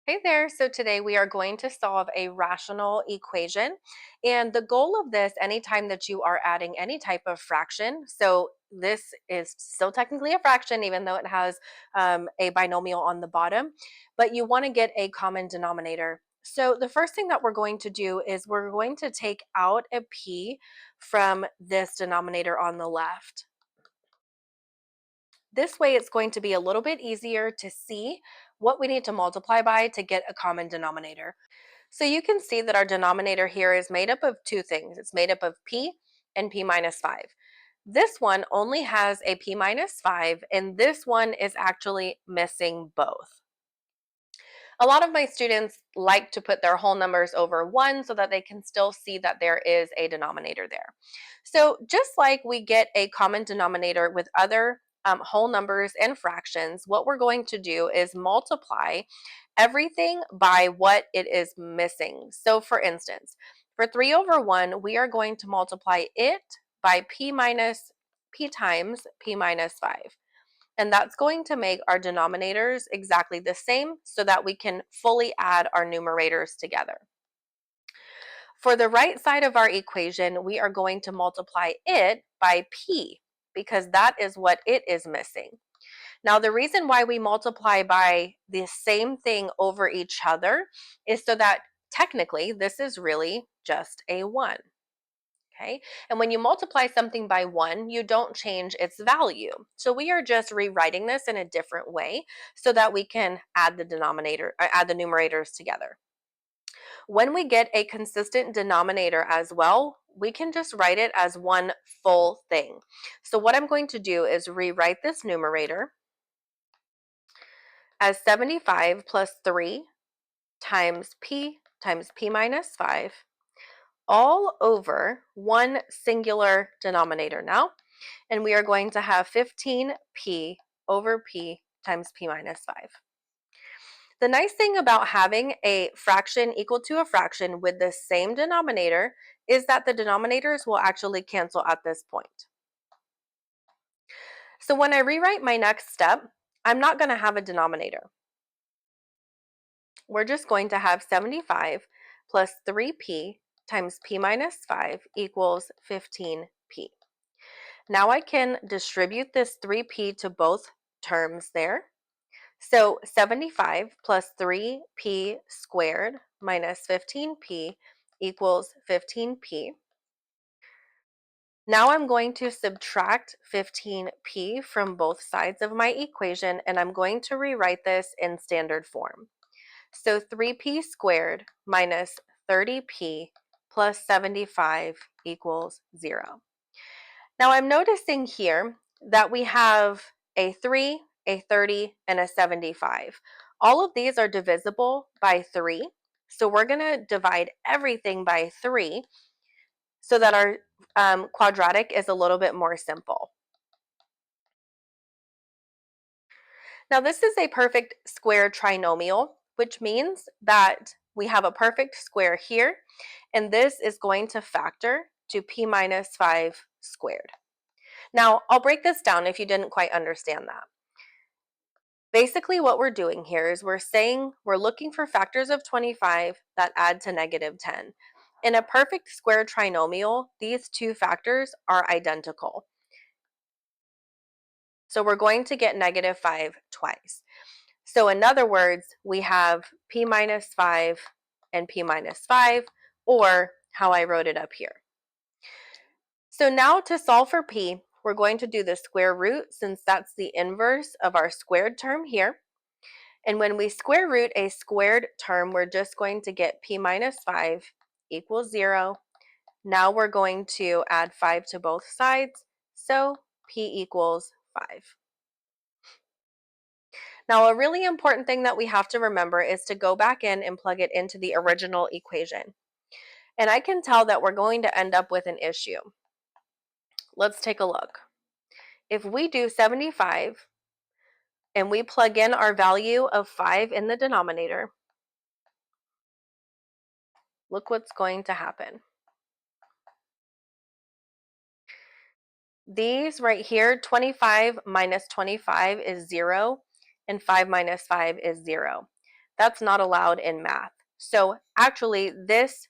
Hey there. So today we are going to solve a rational equation. And the goal of this, anytime that you are adding any type of fraction, so this is still technically a fraction, even though it has a binomial on the bottom, but you want to get a common denominator. So the first thing that we're going to do is we're going to take out a p from this denominator on the left. This way, it's going to be a little bit easier to see what we need to multiply by to get a common denominator. So you can see that our denominator here is made up of two things. It's made up of p and p minus 5. This one only has a p minus 5, and this one is actually missing both. A lot of my students like to put their whole numbers over 1 so that they can still see that there is a denominator there. So just like we get a common denominator with other whole numbers and fractions, what we're going to do is multiply everything by what it is missing. So for instance, for 3 over 1, we are going to multiply it by p times p minus 5. And that's going to make our denominators exactly the same so that we can fully add our numerators together. For the right side of our equation, we are going to multiply it by p because that is what it is missing. Now, the reason why we multiply by the same thing over each other is so that technically this is really just a 1. Okay, and when you multiply something by 1, you don't change its value. So we are just rewriting this in a different way so that we can add the add the numerators together. When we get a consistent denominator as well, we can just write it as one full thing. So what I'm going to do is rewrite this numerator as 75 plus 3 times p minus 5 all over one singular denominator now. And we are going to have 15p over p times p minus 5. The nice thing about having a fraction equal to a fraction with the same denominator is that the denominators will actually cancel at this point. So when I rewrite my next step, I'm not going to have a denominator. We're just going to have 75 plus 3p times p minus 5 equals 15p. Now I can distribute this 3p to both terms there. So 75 plus 3p squared minus 15p equals 15p. Now I'm going to subtract 15p from both sides of my equation, and I'm going to rewrite this in standard form. So 3p squared minus 30p plus 75 equals 0. Now I'm noticing here that we have a 3, a 30, and a 75. All of these are divisible by 3. So we're going to divide everything by 3 so that our quadratic is a little bit more simple. Now this is a perfect square trinomial, which means that we have a perfect square here, and this is going to factor to p minus 5 squared. Now, I'll break this down if you didn't quite understand that. Basically, what we're doing here is we're saying we're looking for factors of 25 that add to negative 10. In a perfect square trinomial, these two factors are identical. So we're going to get negative 5 twice. So in other words, we have p minus 5 and p minus 5, or how I wrote it up here. So now to solve for p, we're going to do the square root since that's the inverse of our squared term here. And when we square root a squared term, we're just going to get p minus 5 equals 0. Now we're going to add 5 to both sides, so p equals 5. Now, a really important thing that we have to remember is to go back in and plug it into the original equation. And I can tell that we're going to end up with an issue. Let's take a look. If we do 75 and we plug in our value of 5 in the denominator, look what's going to happen. These right here, 25 minus 25 is 0, and 5 minus 5 is 0. That's not allowed in math. So actually, this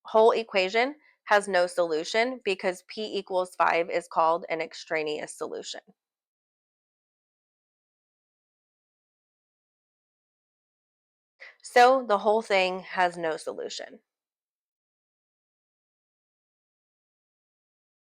whole equation has no solution because p equals 5 is called an extraneous solution. So the whole thing has no solution.